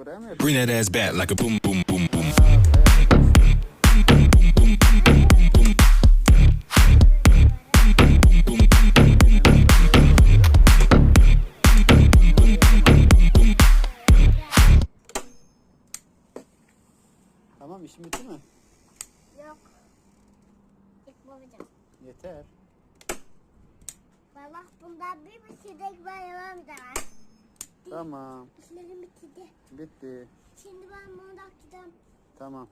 buraya mı? Bring that ass back like a boom, boom, boom, boom. Tamam, işin bitti mi? Yok. Yapmayacağım. Yeter. Baba bundan bir şey de bayramam da var. Tamam. İşlerim bitti. Bitti. Şimdi ben bunu da gideceğim. Tamam.